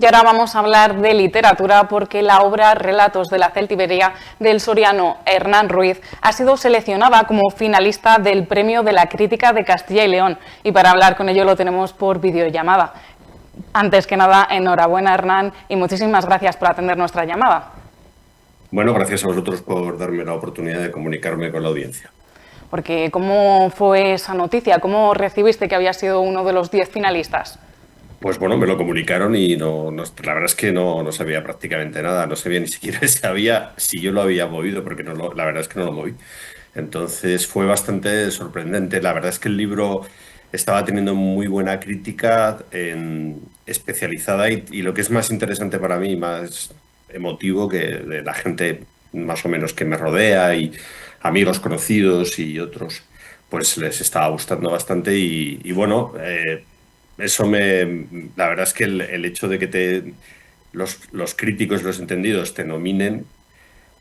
Y ahora vamos a hablar de literatura porque la obra Relatos de la Celtiberia del soriano Hernán Ruiz ha sido seleccionada como finalista del Premio de la Crítica de Castilla y León. Y para hablar con ello lo tenemos por videollamada. Antes que nada, enhorabuena Hernán y muchísimas gracias por atender nuestra llamada. Bueno, gracias a vosotros por darme la oportunidad de comunicarme con la audiencia. Porque ¿cómo fue esa noticia? ¿Cómo recibiste que había sido uno de los 10 finalistas? Pues bueno, me lo comunicaron y la verdad es que no sabía prácticamente nada, no sabía ni siquiera sabía si yo lo había movido, porque la verdad es que no lo moví. Entonces fue bastante sorprendente. La verdad es que el libro estaba teniendo muy buena crítica especializada y lo que es más interesante para mí, más emotivo que de la gente más o menos que me rodea y amigos conocidos y otros, pues les estaba gustando bastante y bueno, la verdad es que el hecho de que los críticos, los entendidos te nominen,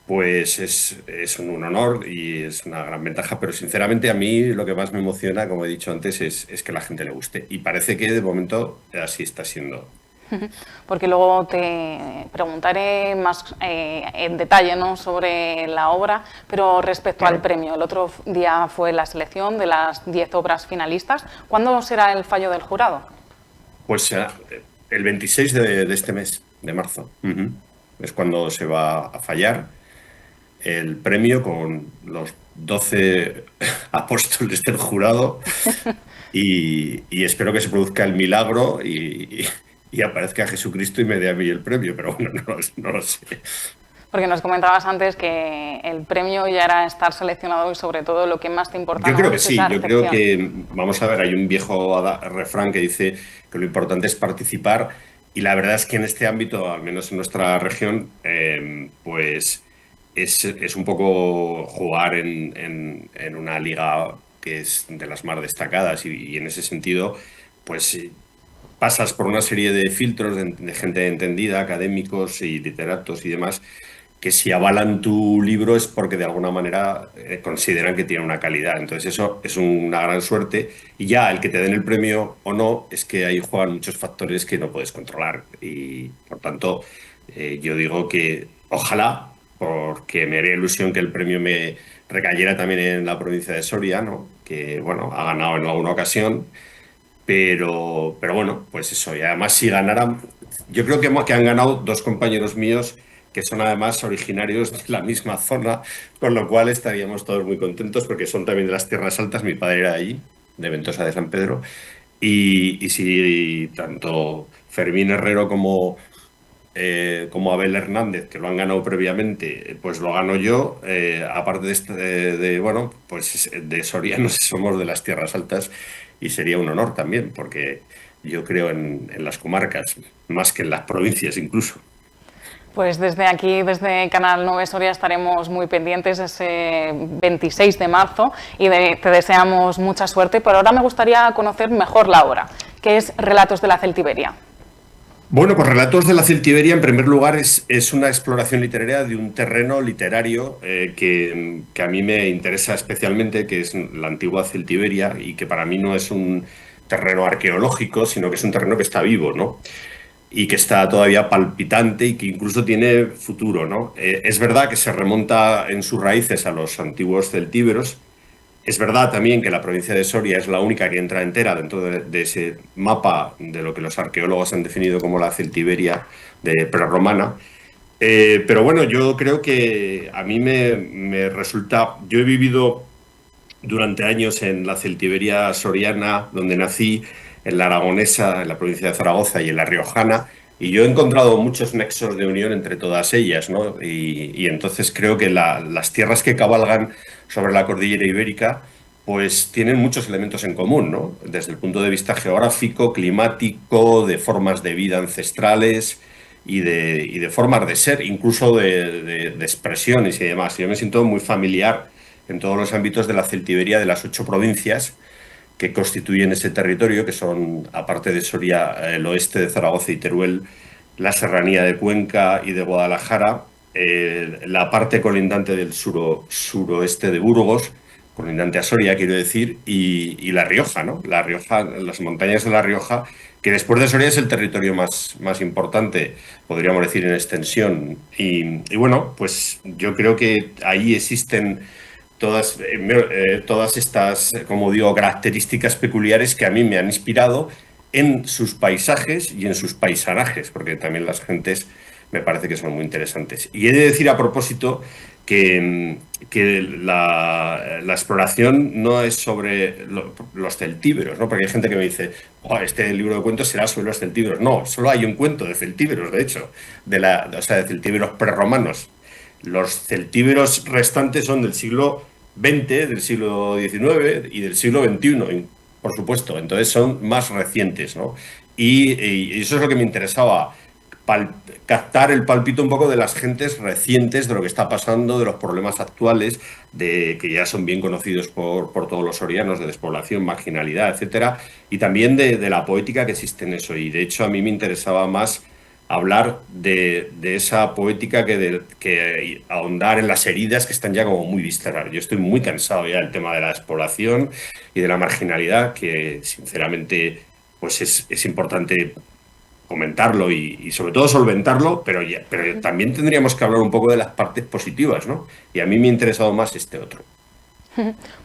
pues es un honor y es una gran ventaja, pero sinceramente a mí lo que más me emociona, como he dicho antes, es que a la gente le guste. Y parece que de momento así está siendo. Porque luego te preguntaré más en detalle, ¿no?, sobre la obra, pero respecto al Claro. premio, el otro día fue la selección de las 10 obras finalistas. ¿Cuándo será el fallo del jurado? Pues el 26 de este mes, de marzo, es cuando se va a fallar el premio con los 12 apóstoles del jurado y espero que se produzca el milagro y aparezca Jesucristo y me dé a mí el premio, pero bueno, no lo sé. Porque nos comentabas antes que el premio ya era estar seleccionado y sobre todo lo que más te importa, Yo ¿no?, creo que es sí, esa yo creo recepción. que, vamos a ver, hay un viejo refrán que dice que lo importante es participar y la verdad es que en este ámbito, al menos en nuestra región, pues es un poco jugar en una liga que es de las más destacadas y en ese sentido, pues pasas por una serie de filtros de gente entendida, académicos y literatos y demás que si avalan tu libro es porque de alguna manera consideran que tiene una calidad. Entonces eso es una gran suerte y ya el que te den el premio o no es que ahí juegan muchos factores que no puedes controlar y por tanto yo digo que ojalá, porque me haría ilusión que el premio me recayera también en la provincia de Soria, ¿no? Que bueno, ha ganado en alguna ocasión. Pero bueno, pues eso, y además si ganaran, yo creo que han ganado dos compañeros míos que son además originarios de la misma zona, con lo cual estaríamos todos muy contentos porque son también de las Tierras Altas, mi padre era allí, de Ventosa de San Pedro, y si tanto Fermín Herrero como Abel Hernández, que lo han ganado previamente, pues lo gano yo. Aparte bueno, pues de sorianos somos de las Tierras Altas y sería un honor también, porque yo creo en las comarcas, más que en las provincias incluso. Pues desde aquí, desde Canal 9 Soria, estaremos muy pendientes ese 26 de marzo y te deseamos mucha suerte. Pero ahora me gustaría conocer mejor la obra, que es Relatos de la Celtiberia. Bueno, pues Relatos de la Celtiberia, en primer lugar, es una exploración literaria de un terreno literario que a mí me interesa especialmente, que es la antigua Celtiberia y que para mí no es un terreno arqueológico, sino que es un terreno que está vivo, ¿no? Y que está todavía palpitante y que incluso tiene futuro, ¿no? Es verdad que se remonta en sus raíces a los antiguos celtíberos. Es verdad también que la provincia de Soria es la única que entra entera dentro de ese mapa de lo que los arqueólogos han definido como la Celtiberia de prerromana. Pero bueno, yo creo que a mí me resulta. Yo he vivido durante años en la Celtiberia soriana, donde nací, en la Aragonesa, en la provincia de Zaragoza y en la Riojana, y yo he encontrado muchos nexos de unión entre todas ellas, ¿no? Y entonces creo que las tierras que cabalgan sobre la cordillera ibérica, pues tienen muchos elementos en común, ¿no? Desde el punto de vista geográfico, climático, de formas de vida ancestrales y de formas de ser, incluso de expresiones y demás. Yo me siento muy familiar en todos los ámbitos de la Celtiberia de las 8 provincias que constituyen ese territorio, que son, aparte de Soria, el oeste de Zaragoza y Teruel, la serranía de Cuenca y de Guadalajara, la parte colindante del suroeste de Burgos, colindante a Soria, quiero decir, y La Rioja, ¿no? La Rioja, las montañas de La Rioja, que después de Soria es el territorio más importante, podríamos decir, en extensión. Y bueno, pues yo creo que ahí existen todas estas, como digo, características peculiares que a mí me han inspirado en sus paisajes y en sus paisanajes, porque también las gentes me parece que son muy interesantes. Y he de decir a propósito que la exploración no es sobre los celtíberos, ¿no? Porque hay gente que me dice, oh, este libro de cuentos será sobre los celtíberos. No, solo hay un cuento de celtíberos, de hecho, o sea, de celtíberos prerromanos. Los celtíberos restantes son del siglo XX, del siglo XIX y del siglo XXI, por supuesto. Entonces son más recientes, ¿no? Y eso es lo que me interesaba, captar el palpito un poco de las gentes recientes, de lo que está pasando, de los problemas actuales, que ya son bien conocidos por todos los sorianos, de despoblación, marginalidad, etcétera, y también de la poética que existe en eso. Y de hecho a mí me interesaba más hablar de esa poética que ahondar en las heridas que están ya como muy viscerales. Yo estoy muy cansado ya del tema de la despoblación y de la marginalidad, que sinceramente pues es importante comentarlo y sobre todo solventarlo, pero también tendríamos que hablar un poco de las partes positivas, ¿no? Y a mí me ha interesado más este otro.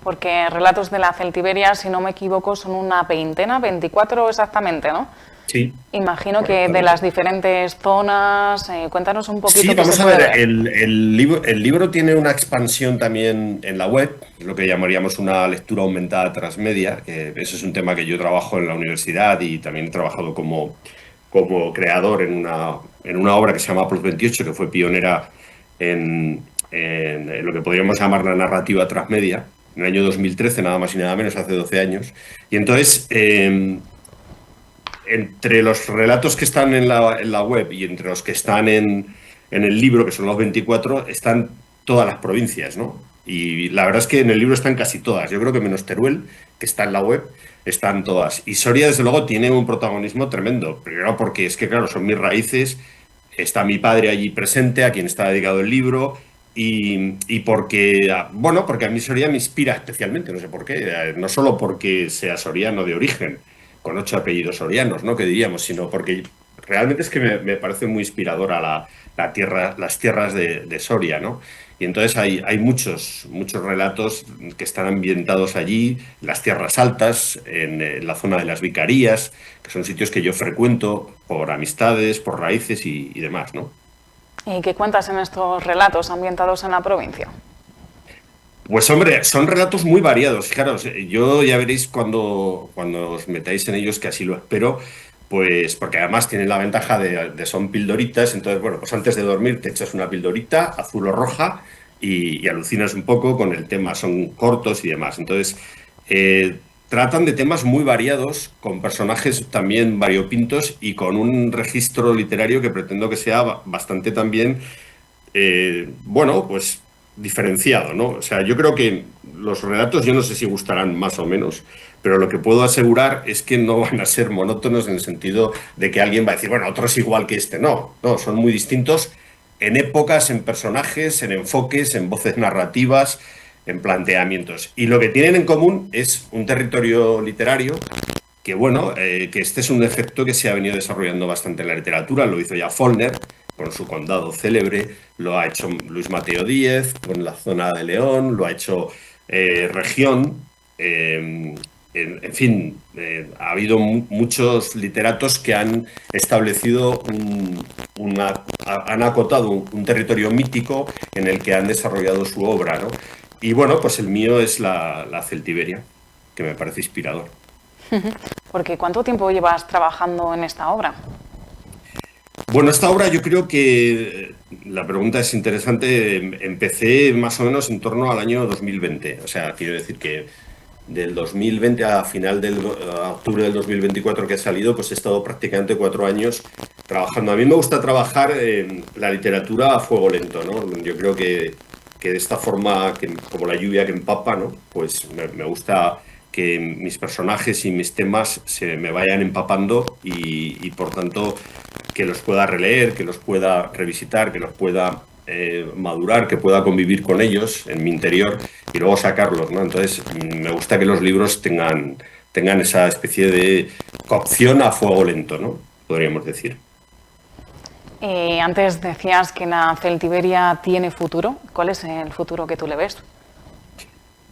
Porque relatos de la Celtiberia, si no me equivoco, son una veintena, 24 exactamente, ¿no? Sí. Imagino que de las diferentes zonas, cuéntanos un poquito. Sí, vamos a ver, el libro tiene una expansión también en la web, lo que llamaríamos una lectura aumentada transmedia, que ese es un tema que yo trabajo en la universidad y también he trabajado como creador en una obra que se llama Plus 28, que fue pionera en lo que podríamos llamar la narrativa transmedia, en el año 2013, nada más y nada menos, hace 12 años. Y entonces, entre los relatos que están en la web y entre los que están en el libro, que son los 24, están todas las provincias, ¿no? Y la verdad es que en el libro están casi todas. Yo creo que menos Teruel, que está en la web, están todas. Y Soria, desde luego, tiene un protagonismo tremendo. Primero porque es que, claro, son mis raíces. Está mi padre allí presente, a quien está dedicado el libro. Y porque, bueno, porque a mí Soria me inspira especialmente, no sé por qué. No solo porque sea soriano de origen, con 8 apellidos sorianos, ¿no? Que diríamos, sino porque realmente es que me parece muy inspiradora las tierras de Soria, ¿no? Y entonces hay muchos relatos que están ambientados allí, las tierras altas, en la zona de las vicarías, que son sitios que yo frecuento por amistades, por raíces y demás, ¿no? ¿Y qué cuentas en estos relatos ambientados en la provincia? Pues hombre, son relatos muy variados. Fijaros, yo ya veréis cuando os metáis en ellos, que así lo espero, pues porque además tienen la ventaja de son pildoritas, entonces, bueno, pues antes de dormir te echas una pildorita, azul o roja, y alucinas un poco con el tema, son cortos y demás. Entonces, tratan de temas muy variados, con personajes también variopintos y con un registro literario que pretendo que sea bastante también bueno, pues diferenciado, ¿no? O sea, yo creo que los relatos, yo no sé si gustarán más o menos, pero lo que puedo asegurar es que no van a ser monótonos en el sentido de que alguien va a decir, bueno, otro es igual que este. No, no, son muy distintos en épocas, en personajes, en enfoques, en voces narrativas, en planteamientos. Y lo que tienen en común es un territorio literario que bueno, que este es un efecto que se ha venido desarrollando bastante en la literatura, lo hizo ya Faulkner con su Condado célebre, lo ha hecho Luis Mateo Díez con La Zona de León, lo ha hecho Región, en fin, ha habido muchos literatos que han establecido han acotado un territorio mítico en el que han desarrollado su obra, ¿no? Y bueno, pues el mío es la Celtiberia, que me parece inspirador. Porque ¿cuánto tiempo llevas trabajando en esta obra? Bueno, esta obra yo creo que la pregunta es interesante. Empecé más o menos en torno al año 2020. O sea, quiero decir que del 2020 a a octubre del 2024 que ha salido, pues he estado prácticamente 4 años trabajando. A mí me gusta trabajar la literatura a fuego lento, ¿no? Yo creo que de esta forma, como la lluvia que empapa, ¿no? Pues me gusta que mis personajes y mis temas se me vayan empapando y por tanto que los pueda releer, que los pueda revisitar, que los pueda madurar, que pueda convivir con ellos en mi interior y luego sacarlos, ¿no? Entonces, me gusta que los libros tengan esa especie de cocción a fuego lento, ¿no? Podríamos decir. Antes decías que la Celtiberia tiene futuro. ¿Cuál es el futuro que tú le ves?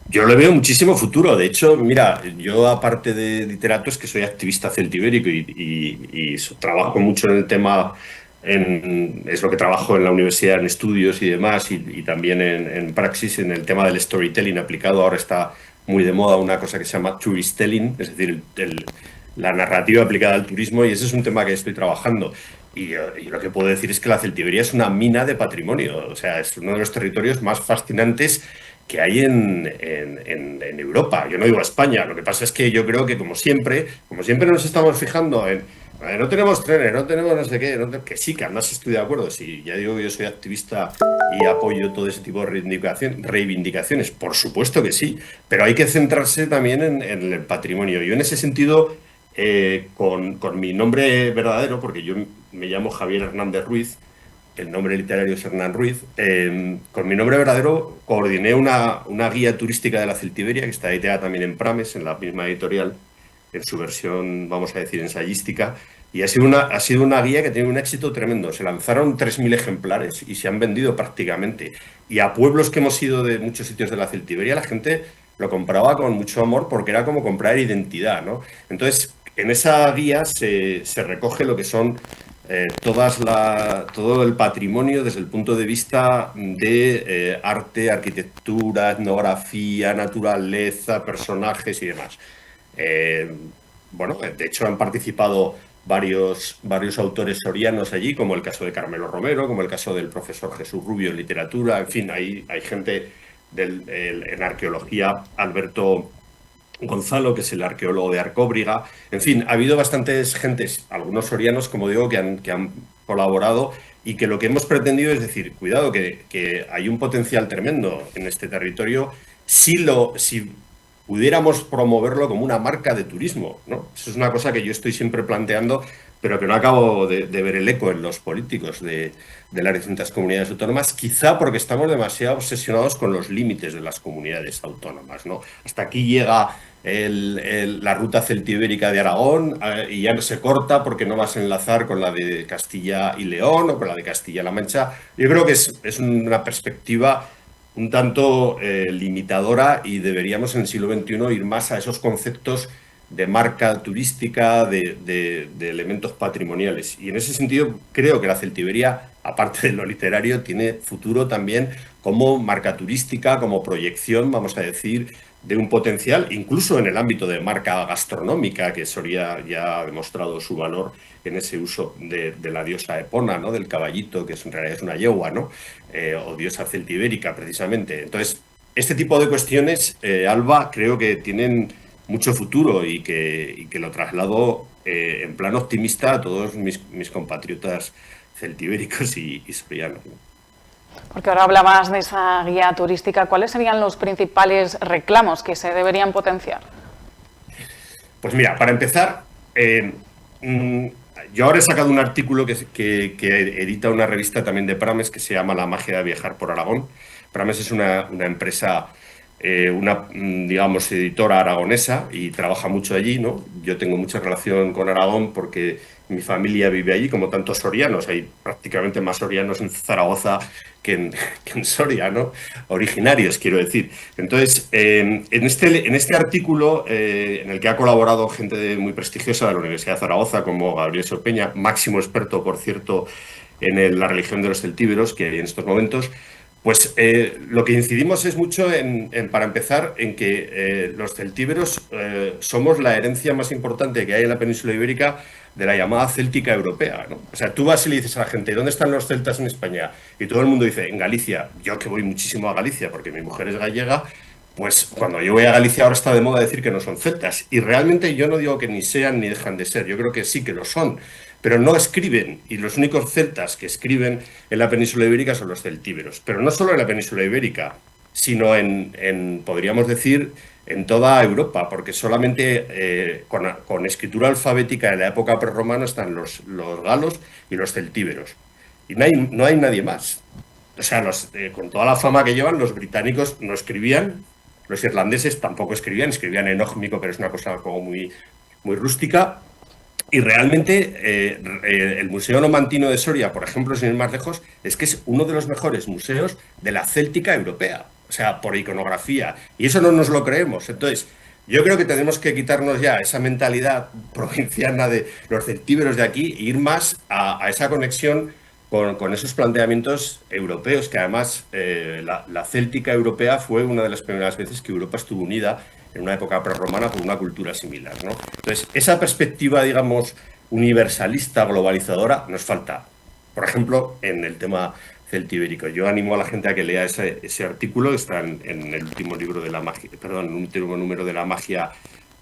Yo le veo muchísimo futuro. De hecho, mira, yo aparte de literato es que soy activista celtibérico y trabajo mucho en el tema, es lo que trabajo en la universidad en estudios y demás, y también en praxis en el tema del storytelling aplicado. Ahora está muy de moda una cosa que se llama tourist telling, es decir, la narrativa aplicada al turismo, y ese es un tema que estoy trabajando. Y lo que puedo decir es que la Celtiberia es una mina de patrimonio, o sea, es uno de los territorios más fascinantes que hay en Europa. Yo no digo España, lo que pasa es que yo creo que como siempre nos estamos fijando en no tenemos trenes, no tenemos no sé qué, que sí, que además estoy de acuerdo, sí, ya digo que yo soy activista y apoyo todo ese tipo de reivindicaciones, por supuesto que sí, pero hay que centrarse también en el patrimonio. Yo en ese sentido, con mi nombre verdadero, porque yo me llamo Javier Hernández Ruiz, el nombre literario es Hernán Ruiz, con mi nombre verdadero coordiné una guía turística de la Celtiberia, que está editada también en Prames, en la misma editorial, en su versión, vamos a decir, ensayística, y ha sido una guía que tiene un éxito tremendo. Se lanzaron 3.000 ejemplares y se han vendido prácticamente. Y a pueblos que hemos ido de muchos sitios de la Celtiberia, la gente lo compraba con mucho amor porque era como comprar identidad, ¿no? Entonces, en esa guía se recoge lo que son todo el patrimonio desde el punto de vista de arte, arquitectura, etnografía, naturaleza, personajes y demás. Bueno, de hecho han participado varios autores sorianos allí, como el caso de Carmelo Romero, como el caso del profesor Jesús Rubio en literatura, en fin, hay gente en arqueología, Alberto Gonzalo, que es el arqueólogo de Arcóbriga. En fin, ha habido bastantes gentes, algunos sorianos, como digo, que han colaborado y que lo que hemos pretendido es decir, cuidado, que hay un potencial tremendo en este territorio si pudiéramos promoverlo como una marca de turismo, ¿no? Eso es una cosa que yo estoy siempre planteando, pero que no acabo de ver el eco en los políticos de las distintas comunidades autónomas, quizá porque estamos demasiado obsesionados con los límites de las comunidades autónomas, ¿no? Hasta aquí llega la ruta celtibérica de Aragón y ya no se corta porque no vas a enlazar con la de Castilla y León o con la de Castilla-La Mancha. Yo creo que es una perspectiva un tanto limitadora y deberíamos en el siglo XXI ir más a esos conceptos de marca turística, de elementos patrimoniales. Y en ese sentido creo que la Celtiberia, aparte de lo literario, tiene futuro también como marca turística, como proyección, vamos a decir, de un potencial, incluso en el ámbito de marca gastronómica, que Soria ya ha demostrado su valor en ese uso de la diosa Epona, ¿no? Del caballito, que en realidad es una yegua, ¿no? O diosa celtibérica, precisamente. Entonces, este tipo de cuestiones, Alba, creo que tienen mucho futuro y que lo traslado en plan optimista a todos mis compatriotas celtibéricos y sorianos, ¿no? Porque ahora hablabas de esa guía turística. ¿Cuáles serían los principales reclamos que se deberían potenciar? Pues mira, para empezar, yo ahora he sacado un artículo que edita una revista también de Prames que se llama La magia de viajar por Aragón. Prames es una empresa, digamos, editora aragonesa y trabaja mucho allí, ¿no? Yo tengo mucha relación con Aragón porque mi familia vive allí, como tantos sorianos. Hay prácticamente más sorianos en Zaragoza que en Soria, ¿no? Originarios, quiero decir. Entonces, en este artículo, en el que ha colaborado gente muy prestigiosa de la Universidad de Zaragoza, como Gabriel Sopeña, máximo experto, por cierto, en la religión de los celtíberos que hay en estos momentos, pues lo que incidimos es mucho, para empezar, en que los celtíberos somos la herencia más importante que hay en la península ibérica de la llamada céltica europea, ¿no? O sea, tú vas y le dices a la gente, ¿dónde están los celtas en España? Y todo el mundo dice, en Galicia. Yo que voy muchísimo a Galicia porque mi mujer es gallega, pues cuando yo voy a Galicia ahora está de moda decir que no son celtas. Y realmente yo no digo que ni sean ni dejan de ser, yo creo que sí que lo son, pero no escriben, y los únicos celtas que escriben en la península ibérica son los celtíberos. Pero no solo en la península ibérica, sino podríamos decir, en toda Europa, porque solamente con escritura alfabética en la época prerromana están los galos y los celtíberos. Y no hay nadie más. o sea, con toda la fama que llevan, los británicos no escribían, los irlandeses tampoco escribían enógmico, pero es una cosa como muy, muy rústica. Y realmente el Museo Numantino de Soria, por ejemplo, sin ir más lejos, es que es uno de los mejores museos de la céltica europea, o sea, por iconografía. Y eso no nos lo creemos. Entonces, yo creo que tenemos que quitarnos ya esa mentalidad provinciana de los celtíberos de aquí e ir más a esa conexión con esos planteamientos europeos, que además la céltica europea fue una de las primeras veces que Europa estuvo unida en una época prerromana por una cultura similar, ¿no? Entonces, esa perspectiva, digamos, universalista, globalizadora, nos falta. Por ejemplo, en el tema celtibérico. Yo animo a la gente a que lea ese artículo, está en el último libro de la magia, perdón, en el último número de la magia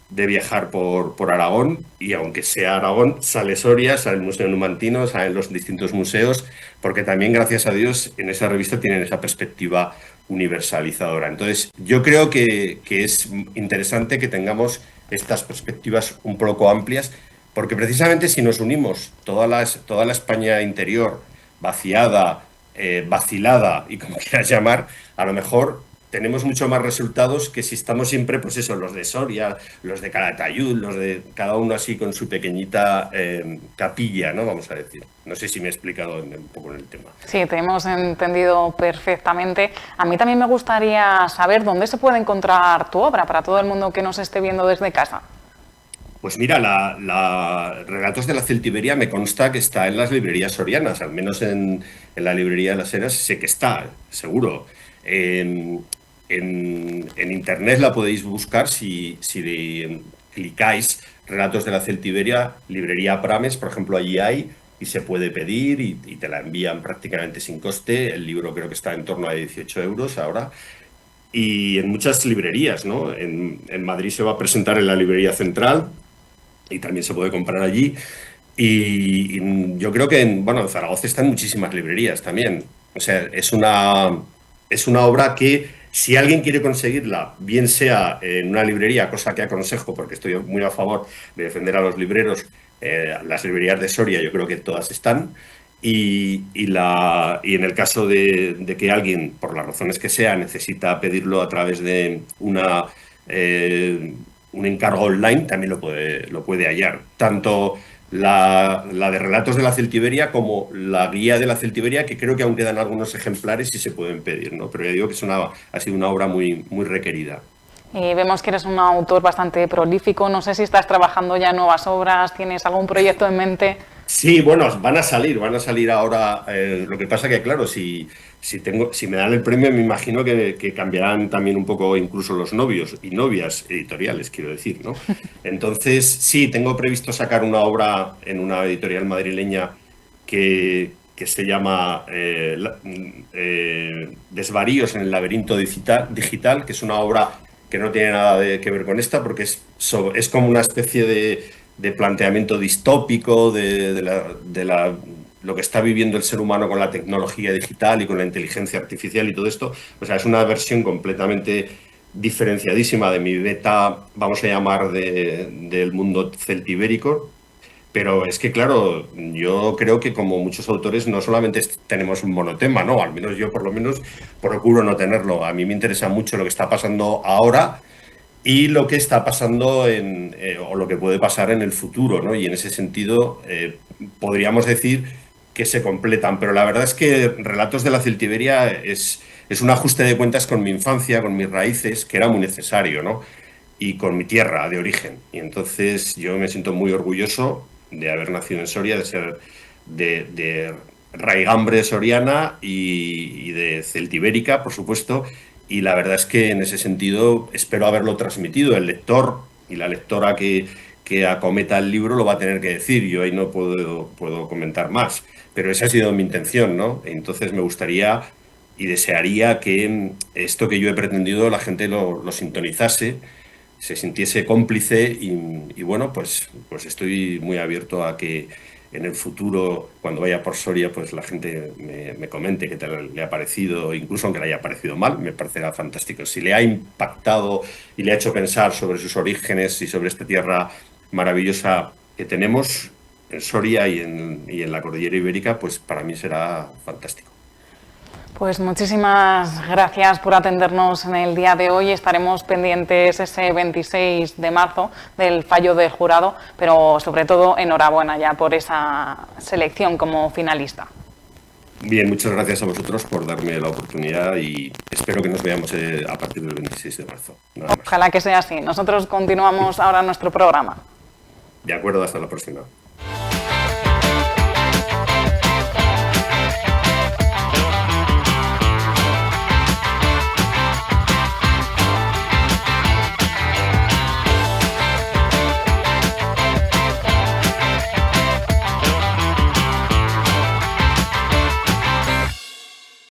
de viajar por Aragón, y aunque sea Aragón, sale Soria, sale el Museo Numantino, salen los distintos museos, porque también, gracias a Dios, en esa revista tienen esa perspectiva universalizadora. Entonces, yo creo que es interesante que tengamos estas perspectivas un poco amplias, porque precisamente si nos unimos toda la España interior, vaciada, vacilada y como quieras llamar, a lo mejor tenemos mucho más resultados que si estamos siempre, pues eso, los de Soria, los de Calatayud, los de cada uno así con su pequeñita capilla, ¿no? Vamos a decir. No sé si me he explicado un poco en el tema. Sí, te hemos entendido perfectamente. A mí también me gustaría saber dónde se puede encontrar tu obra para todo el mundo que nos esté viendo desde casa. Pues mira, Relatos de la Celtiberia me consta que está en las librerías sorianas, al menos en la librería de las Heras sé que está, seguro. En internet la podéis buscar si clicáis Relatos de la Celtiberia, librería Prames, por ejemplo, allí hay y se puede pedir y te la envían prácticamente sin coste. El libro creo que está en torno a 18 euros ahora. Y en muchas librerías, ¿no? En Madrid se va a presentar en la librería central y también se puede comprar allí. Y yo creo que en Zaragoza están muchísimas librerías también. O sea, es una obra que si alguien quiere conseguirla, bien sea en una librería, cosa que aconsejo porque estoy muy a favor de defender a los libreros, las librerías de Soria yo creo que todas están. Y en el caso de que alguien, por las razones que sea, necesita pedirlo a través de eh, un encargo online, también lo puede hallar. Tanto la de Relatos de la Celtiberia como la guía de la Celtiberia, que creo que aún quedan algunos ejemplares y se pueden pedir, ¿no? Pero ya digo que ha sido una obra muy, muy requerida. Vemos que eres un autor bastante prolífico. No sé si estás trabajando ya en nuevas obras, tienes algún proyecto en mente. Sí, bueno, van a salir ahora. Lo que pasa que, claro, si me dan el premio, me imagino que cambiarán también un poco incluso los novios y novias editoriales, quiero decir, ¿no? Entonces, sí, tengo previsto sacar una obra en una editorial madrileña que se llama Desvaríos en el laberinto digital, que es una obra que no tiene nada que ver con esta, porque es como una especie de planteamiento distópico lo que está viviendo el ser humano con la tecnología digital y con la inteligencia artificial y todo esto. O sea, es una versión completamente diferenciadísima de mi beta, vamos a llamar, del mundo celtibérico. Pero es que, claro, yo creo que como muchos autores no solamente tenemos un monotema, ¿no? Al menos yo por lo menos procuro no tenerlo. A mí me interesa mucho lo que está pasando ahora y lo que está pasando o lo que puede pasar en el futuro, ¿no? Y en ese sentido podríamos decir que se completan, pero la verdad es que Relatos de la Celtiberia es un ajuste de cuentas con mi infancia, con mis raíces, que era muy necesario, ¿no? Y con mi tierra de origen. Y entonces yo me siento muy orgulloso de haber nacido en Soria, de ser de raigambre soriana y de celtibérica, por supuesto, y la verdad es que en ese sentido espero haberlo transmitido. El lector y la lectora que acometa el libro lo va a tener que decir. Yo ahí no puedo comentar más. Pero esa ha sido mi intención, ¿no? Entonces me gustaría y desearía que esto que yo he pretendido la gente lo sintonizase, se sintiese cómplice y bueno, pues estoy muy abierto a que en el futuro, cuando vaya por Soria, pues la gente me comente qué tal le ha parecido, incluso aunque le haya parecido mal, me parecerá fantástico. Si le ha impactado y le ha hecho pensar sobre sus orígenes y sobre esta tierra maravillosa que tenemos en Soria y en la cordillera ibérica, pues para mí será fantástico. Pues muchísimas gracias por atendernos en el día de hoy. Estaremos pendientes ese 26 de marzo del fallo del jurado, pero sobre todo enhorabuena ya por esa selección como finalista. Bien, muchas gracias a vosotros por darme la oportunidad y espero que nos veamos a partir del 26 de marzo. Nada más. Ojalá que sea así. Nosotros continuamos ahora nuestro programa. De acuerdo, hasta la próxima.